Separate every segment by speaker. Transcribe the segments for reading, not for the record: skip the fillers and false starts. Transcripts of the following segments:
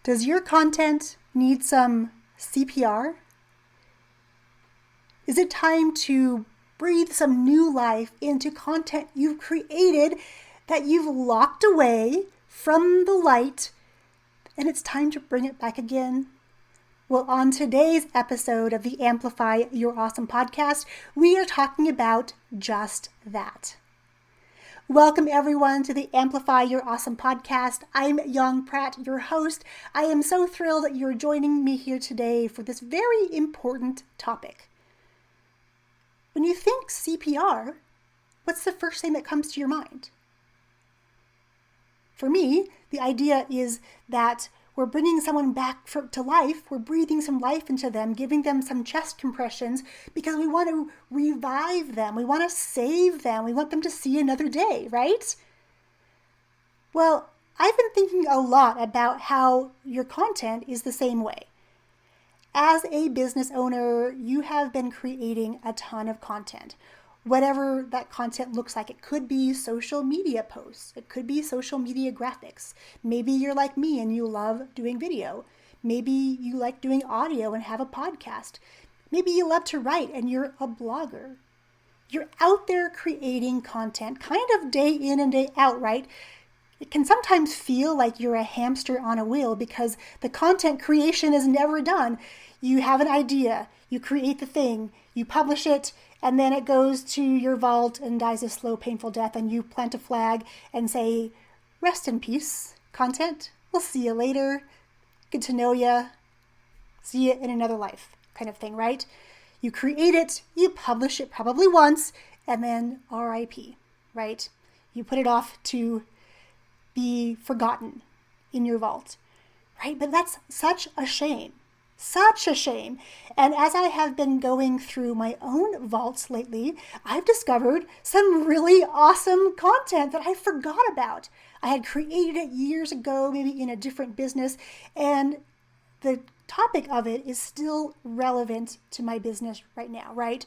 Speaker 1: Does your content need some CPR? Is it time to breathe some new life into content you've created that you've locked away from the light, and it's time to bring it back again? Well, on today's episode of the Amplify Your Awesome podcast, we are talking about just that. Welcome everyone to the Amplify Your Awesome podcast. I'm Young Pratt, your host. I am so thrilled that you're joining me here today for this very important topic. When you think CPR, what's the first thing that comes to your mind? For me, the idea is that we're bringing someone back to life. We're breathing some life into them, giving them some chest compressions because we want to revive them. We want to save them. We want them to see another day, right? Well, I've been thinking a lot about how your content is the same way. As a business owner, you have been creating a ton of content. Whatever that content looks like. It could be social media posts. It could be social media graphics. Maybe you're like me and you love doing video. Maybe you like doing audio and have a podcast. Maybe you love to write and you're a blogger. You're out there creating content kind of day in and day out, right? It can sometimes feel like you're a hamster on a wheel because the content creation is never done. You have an idea, you create the thing, you publish it, and then it goes to your vault and dies a slow, painful death, and you plant a flag and say, rest in peace, content. We'll see you later. Good to know ya. See you in another life, kind of thing, right? You create it, you publish it probably once, and then RIP, right? You put it off to be forgotten in your vault, right? But that's such a shame. Such a shame. And as I have been going through my own vaults lately, I've discovered some really awesome content that I forgot about. I had created it years ago, maybe in a different business, and the topic of it is still relevant to my business right now, right?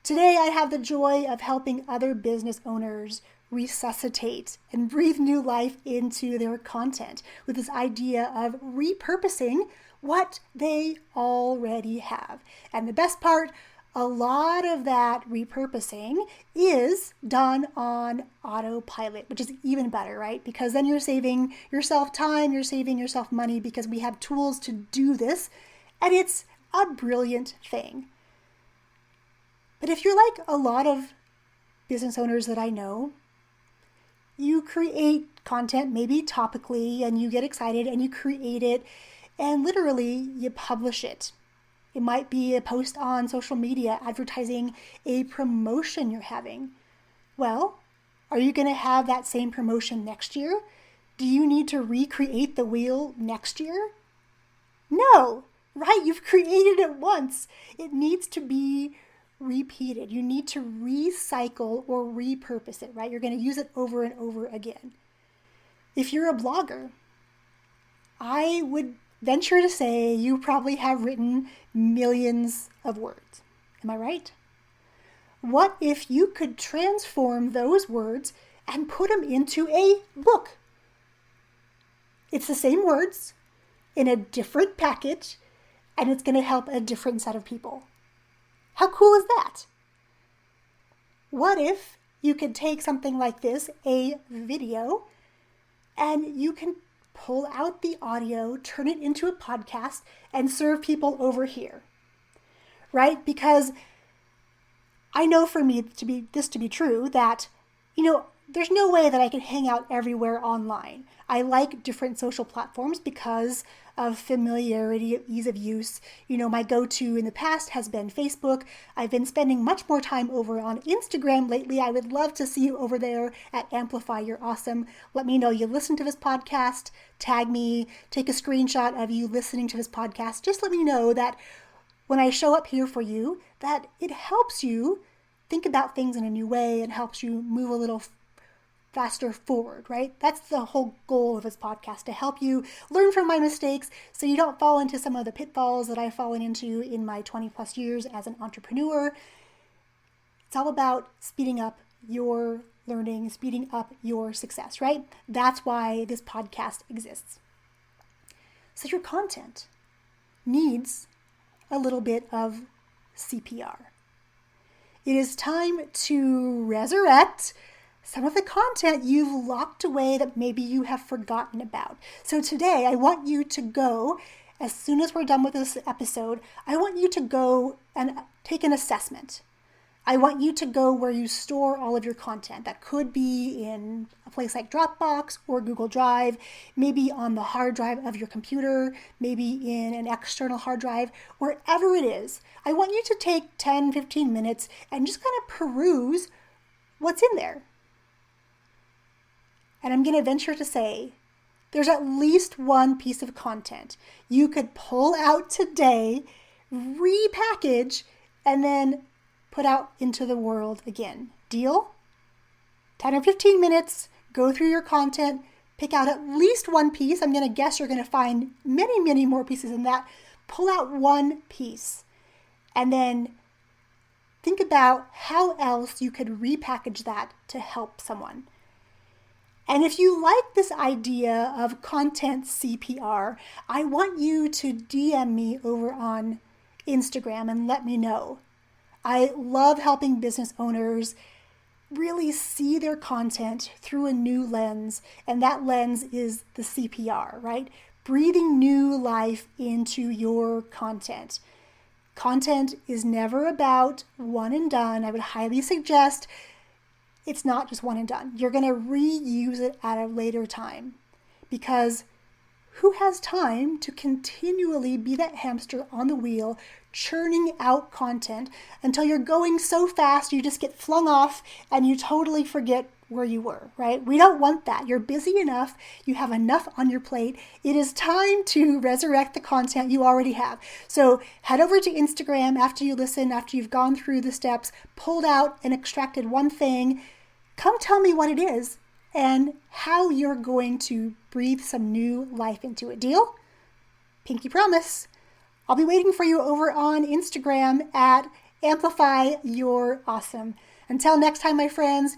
Speaker 1: Today, I have the joy of helping other business owners resuscitate and breathe new life into their content with this idea of repurposing what they already have. And the best part, a lot of that repurposing is done on autopilot, which is even better, right? Because then you're saving yourself time, you're saving yourself money because we have tools to do this, and it's a brilliant thing. But if you're like a lot of business owners that I know, you create content maybe topically and you get excited and you create it and literally you publish it. It might be a post on social media advertising a promotion you're having. Well, are you going to have that same promotion next year? Do you need to recreate the wheel next year? No, right? You've created it once. It needs to be repeated. You need to recycle or repurpose it, right? You're going to use it over and over again. If you're a blogger, I would venture to say you probably have written millions of words. Am I right? What if you could transform those words and put them into a book? It's the same words in a different package, and it's going to help a different set of people. How cool is that? What if you could take something like this, a video, and you can pull out the audio, turn it into a podcast, and serve people over here, right? Because I know for me to be true that, there's no way that I can hang out everywhere online. I like different social platforms because of familiarity, ease of use. My go-to in the past has been Facebook. I've been spending much more time over on Instagram lately. I would love to see you over there at Amplify Your Awesome. Let me know you listen to this podcast, tag me, take a screenshot of you listening to this podcast. Just let me know that when I show up here for you, that it helps you think about things in a new way and helps you move a little faster forward, right? That's the whole goal of this podcast, to help you learn from my mistakes so you don't fall into some of the pitfalls that I've fallen into in my 20 plus years as an entrepreneur. It's all about speeding up your learning, speeding up your success, right? That's why this podcast exists. So your content needs a little bit of CPR. It is time to resurrect some of the content you've locked away that maybe you have forgotten about. So today, I want you to go, as soon as we're done with this episode, I want you to go and take an assessment. I want you to go where you store all of your content. That could be in a place like Dropbox or Google Drive, maybe on the hard drive of your computer, maybe in an external hard drive, wherever it is. I want you to take 10, 15 minutes and just kind of peruse what's in there. And I'm going to venture to say there's at least one piece of content you could pull out today, repackage, and then put out into the world again. Deal? 10 or 15 minutes, go through your content, pick out at least one piece. I'm going to guess you're going to find many, many more pieces than that. Pull out one piece and then think about how else you could repackage that to help someone. And if you like this idea of content CPR, I want you to DM me over on Instagram and let me know. I love helping business owners really see their content through a new lens, and that lens is the CPR, right? Breathing new life into your content. Content is never about one and done. I would highly suggest it's not just one and done. You're going to reuse it at a later time, because who has time to continually be that hamster on the wheel, churning out content until you're going so fast you just get flung off and you totally forget where you were, right? We don't want that. You're busy enough. You have enough on your plate. It is time to resurrect the content you already have. So head over to Instagram after you listen, after you've gone through the steps, pulled out and extracted one thing. Come tell me what it is and how you're going to breathe some new life into it. Deal? Pinky promise. I'll be waiting for you over on Instagram at Amplify Your Awesome. Until next time, my friends,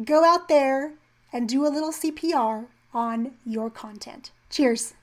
Speaker 1: go out there and do a little CPR on your content. Cheers.